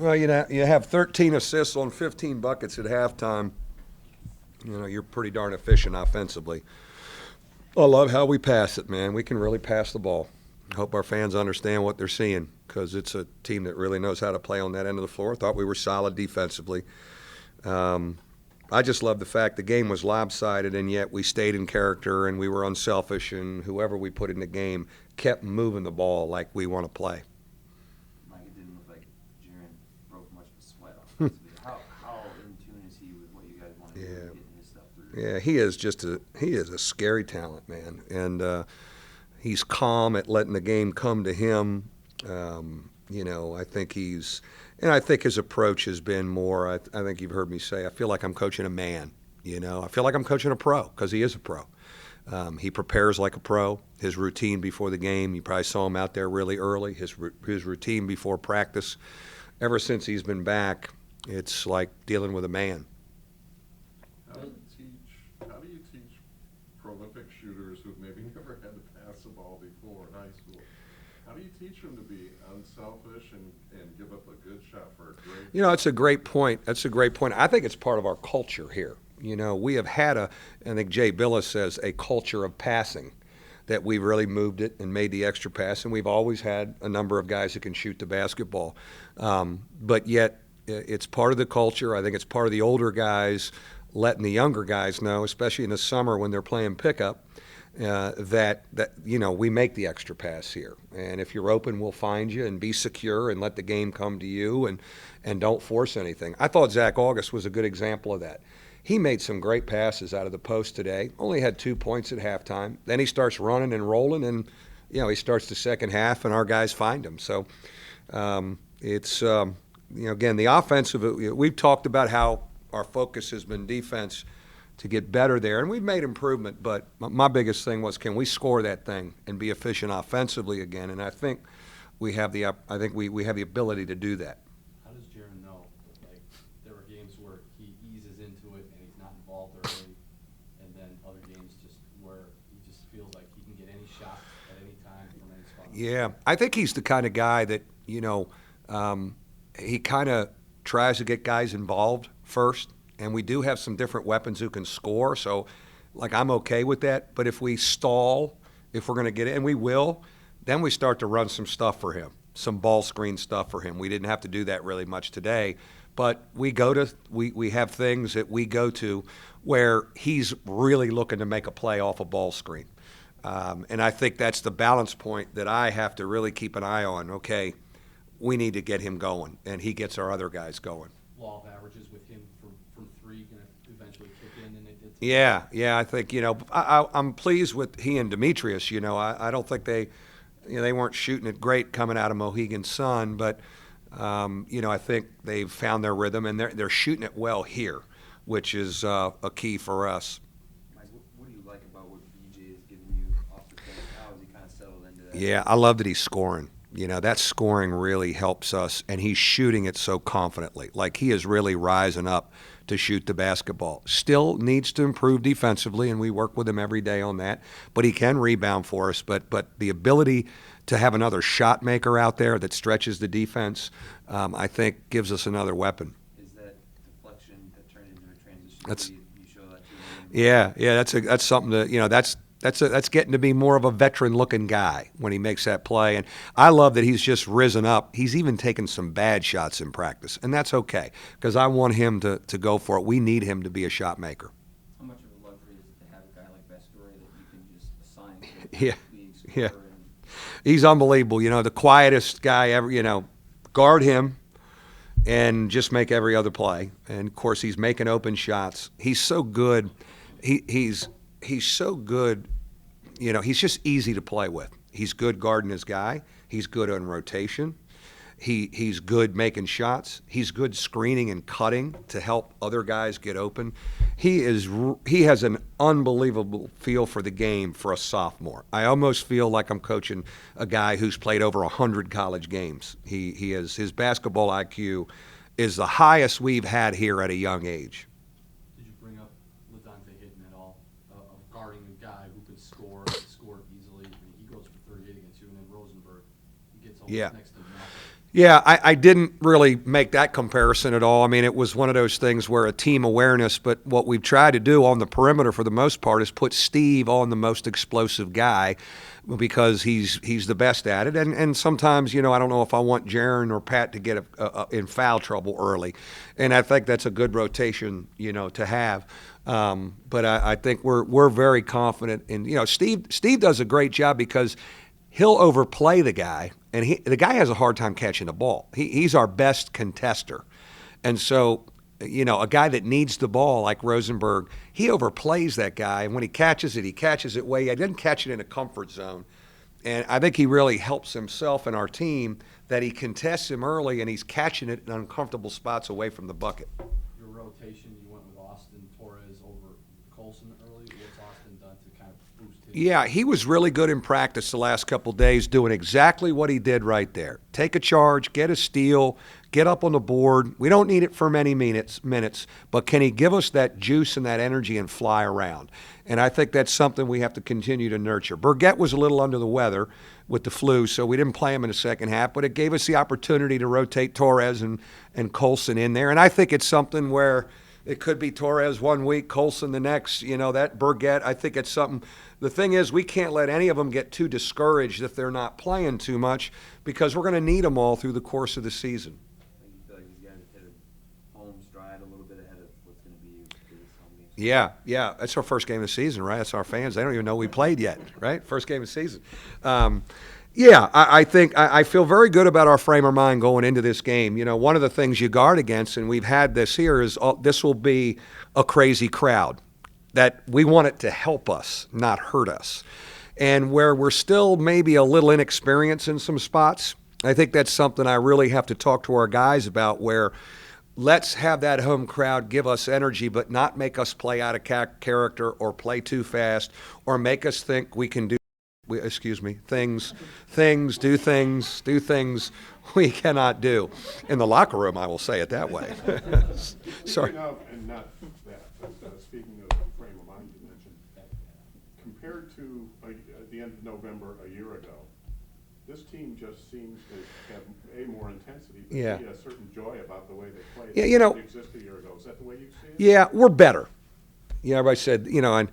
Well, you have 13 assists on 15 buckets at halftime. You're pretty darn efficient offensively. I love how we pass it, man. We can really pass the ball. I hope our fans understand what they're seeing because it's a team that really knows how to play on that end of the floor. Thought we were solid defensively. I just love the fact the game was lopsided, and yet we stayed in character and we were unselfish, and whoever we put in the game kept moving the ball like we want to play. Mike, it didn't look like Jaren broke much of a sweat offensively. How in tune is he with what you guys want to do and getting his stuff through? Yeah, he is a scary talent, man, and he's calm at letting the game come to him. I think his approach has been more. I think you've heard me say, I feel like I'm coaching a man. I feel like I'm coaching a pro because he is a pro. He prepares like a pro. His routine before the game, you probably saw him out there really early. His routine before practice, ever since he's been back, it's like dealing with a man. How do you teach prolific shooters who've maybe never had to pass the ball before in high school? How do you teach them to be unselfish and give up a good shot for a great? It's a great point. That's a great point. I think it's part of our culture here. We have had I think Jay Billis says, a culture of passing, that we've really moved it and made the extra pass, and we've always had a number of guys that can shoot the basketball. But yet, it's part of the culture. I think it's part of the older guys letting the younger guys know, especially in the summer when they're playing pickup, that we make the extra pass here. And if you're open, we'll find you, and be secure and let the game come to you, and don't force anything. I thought Zach August was a good example of that. He made some great passes out of the post today. Only had 2 points at halftime. Then he starts running and rolling, and he starts the second half, and our guys find him. So it's again, the offensive. We've talked about how our focus has been defense to get better there, and we've made improvement. But my biggest thing was, can we score that thing and be efficient offensively again? And I think we have the ability to do that. How does Jaren know? Like, there are games where he eases into it and he's not involved early, and then other games just where he just feels like he can get any shot at any time from any spot. Yeah, I think he's the kind of guy that he kind of tries to get guys involved first. And we do have some different weapons who can score, so I'm okay with that. But if we stall, if we're going to get it, and we will, then we start to run some stuff for him, some ball screen stuff for him. We didn't have to do that really much today, but we have things that we go to where he's really looking to make a play off a ball screen. And I think that's the balance point that I have to really keep an eye on. Okay, we need to get him going, and he gets our other guys going. Law of averages with him from three going to eventually kick in, and it did. Yeah, I think I'm pleased with he and Demetrius. I don't think they weren't shooting it great coming out of Mohegan Sun, but I think they've found their rhythm, and they're shooting it well here, which is a key for us. Mike, what do you like about what BJ is giving you off the bench? How has he kind of settled into that? Yeah, I love that he's scoring. That scoring really helps us, and he's shooting it so confidently. Like, he is really rising up to shoot the basketball. Still needs to improve defensively, and we work with him every day on that. But he can rebound for us. But the ability to have another shot maker out there that stretches the defense, I think gives us another weapon. Is that deflection that turned into a transition? That's, you show that to him? yeah. That's something that that's getting to be more of a veteran-looking guy when he makes that play. And I love that he's just risen up. He's even taken some bad shots in practice, and that's okay because I want him to go for it. We need him to be a shot maker. How much of a luxury is it to have a guy like Pastore that you can just assign to Yeah, the yeah. He's unbelievable. The quietest guy ever. Guard him and just make every other play. And, of course, he's making open shots. He's so good. He's so good. He's just easy to play with. He's good guarding his guy. He's good on rotation. He's good making shots. He's good screening and cutting to help other guys get open. He has an unbelievable feel for the game for a sophomore. I almost feel like I'm coaching a guy who's played over 100 college games. His basketball IQ is the highest we've had here at a young age. Did you bring up LaDonte Hitton at all, of guarding a guy who could score easily? I mean, he goes for 38 against you, and then Rosenberg, he gets almost next to nothing. Yeah, I didn't really make that comparison at all. I mean, it was one of those things where a team awareness, but what we've tried to do on the perimeter for the most part is put Steve on the most explosive guy because he's the best at it. And sometimes, I don't know if I want Jaron or Pat to get in foul trouble early. And I think that's a good rotation, to have. But I think we're very confident in, Steve does a great job because he'll overplay the guy, and the guy has a hard time catching the ball. He's our best contester. And so, a guy that needs the ball like Rosenberg, he overplays that guy, and when he catches it way. He doesn't catch it in a comfort zone. And I think he really helps himself and our team that he contests him early, and he's catching it in uncomfortable spots away from the bucket. Your rotation, you went with Austin Torres over Colson early. What's Austin done to kind of boost his? Yeah, he was really good in practice the last couple of days doing exactly what he did right there. Take a charge, get a steal, get up on the board. We don't need it for many minutes, but can he give us that juice and that energy and fly around? And I think that's something we have to continue to nurture. Burgett was a little under the weather with the flu, so we didn't play him in the second half, but it gave us the opportunity to rotate Torres and Colson in there. And I think it's something where it could be Torres one week, Colson the next, that Burgett. I think it's something. The thing is, we can't let any of them get too discouraged if they're not playing too much because we're going to need them all through the course of the season. You feel like these guys hit a home stride a little bit ahead of what's going to be his home games? Yeah. That's our first game of the season, right? That's our fans. They don't even know we played yet, right? First game of the season. I think I feel very good about our frame of mind going into this game. One of the things you guard against, and we've had this here, is this will be a crazy crowd. That we want it to help us, not hurt us. And where we're still maybe a little inexperienced in some spots, I think that's something I really have to talk to our guys about, where let's have that home crowd give us energy, but not make us play out of character or play too fast or make us think we can do do things we cannot do. In the locker room, I will say it that way. Sorry. Speaking of, and not that, but speaking of frame of mind you mentioned, compared to the end of November a year ago, this team just seems to have more intensity, but Yeah. a certain joy about the way they play. Yeah, that didn't exist a year ago. Is that the way you see it? Yeah, we're better. Everybody said, and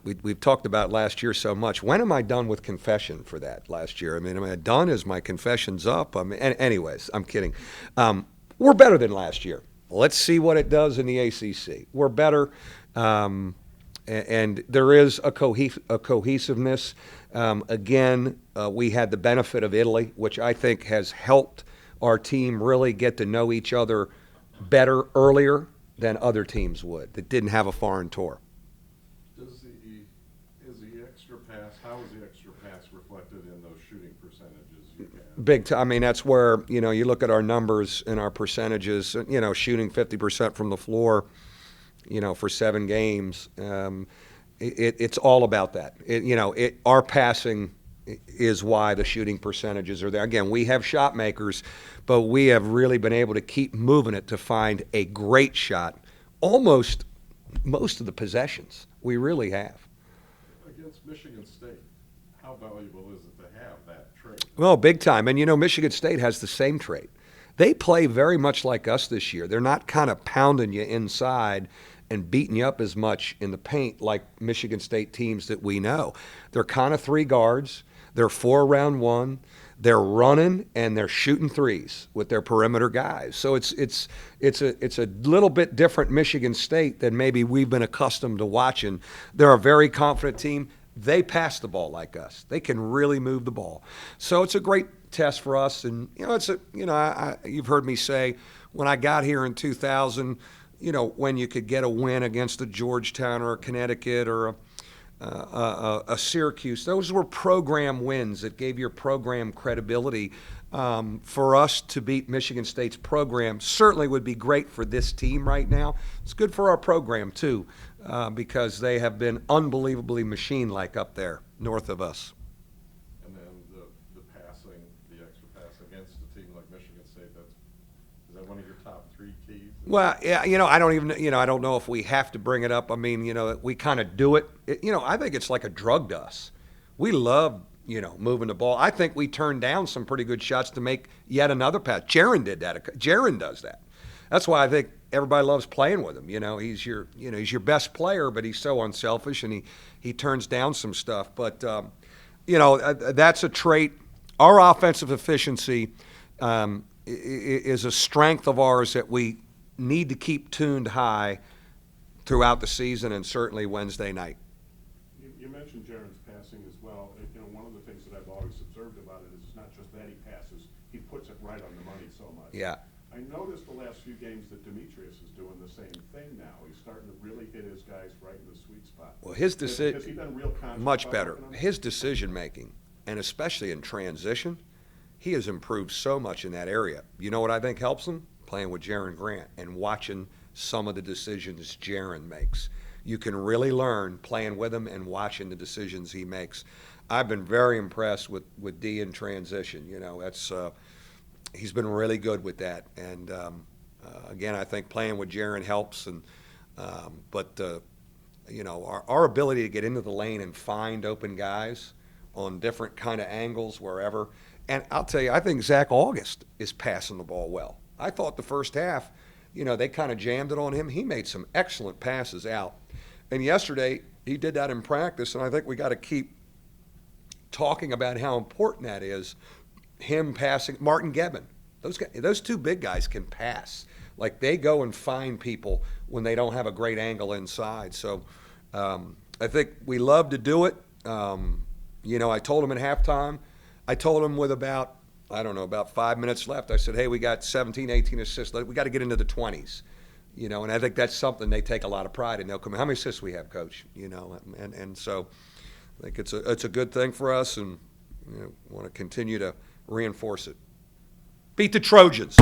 we've talked about last year so much. When am I done with confession for that last year? Am I done? Is my confessions up? Anyways, I'm kidding. We're better than last year. Let's see what it does in the ACC. We're better, and there is a cohesiveness. Again, we had the benefit of Italy, which I think has helped our team really get to know each other better earlier than other teams would that didn't have a foreign tour. How is the extra pass reflected in those shooting percentages you have? Big time. That's where, you look at our numbers and our percentages, shooting 50% from the floor, for 7 games. It's all about that. Our passing is why the shooting percentages are there. Again, we have shot makers, but we have really been able to keep moving it to find a great shot almost most of the possessions. We really have. Against Michigan State, how valuable is it to have that trait? Well, big time. And, Michigan State has the same trait. They play very much like us this year. They're not kind of pounding you inside and beating you up as much in the paint like Michigan State teams that we know. They're kind of 3 guards. They're 4 around 1. They're running and they're shooting threes with their perimeter guys. So it's a little bit different Michigan State than maybe we've been accustomed to watching. They're a very confident team. They pass the ball like us. They can really move the ball. So it's a great test for us. And you've heard me say when I got here in 2000, when you could get a win against a Georgetown or a Connecticut or a Syracuse. Those were program wins that gave your program credibility. For us to beat Michigan State's program certainly would be great for this team right now. It's good for our program, too, because they have been unbelievably machine-like up there north of us. And then the passing, the extra pass against a team like Michigan State, is that one of your top 3 keys? Well, yeah, I don't even, I don't know if we have to bring it up. We kind of do it. I think it's like a drug to us. We love moving the ball. I think we turned down some pretty good shots to make yet another pass. Jaron did that. Jaron does that. That's why I think everybody loves playing with him. He's your best player, but he's so unselfish, and he turns down some stuff. But that's a trait. Our offensive efficiency is a strength of ours that we need to keep tuned high throughout the season, and certainly Wednesday night. You mentioned Jaron's passing as well. One of the things that I've always observed about it is it's not just that he passes, he puts it right on the money so much. Yeah. I noticed the last few games that Demetrius is doing the same thing now. He's starting to really hit his guys right in the sweet spot. Well, his Has he been real conscious much about better. working on it? His decision-making, and especially in transition, he has improved so much in that area. You know what I think helps him? Playing with Jaron Grant and watching some of the decisions Jaron makes. You can really learn playing with him and watching the decisions he makes. I've been very impressed with D in transition. He's been really good with that. And again, I think playing with Jaron helps. But our ability to get into the lane and find open guys on different kind of angles wherever. And I'll tell you, I think Zach August is passing the ball well. I thought the first half, they kind of jammed it on him. He made some excellent passes out. And yesterday, he did that in practice, and I think we got to keep talking about how important that is, him passing. Martin Gebbin, those two big guys can pass. Like, they go and find people when they don't have a great angle inside. So I think we love to do it. I told him at halftime, I told him with about 5 minutes left, I said, hey, we got 17, 18 assists. We got to get into the 20s. And I think that's something they take a lot of pride in. They'll come, how many assists we have, Coach? And so I think it's a good thing for us, and want to continue to reinforce it. Beat the Trojans.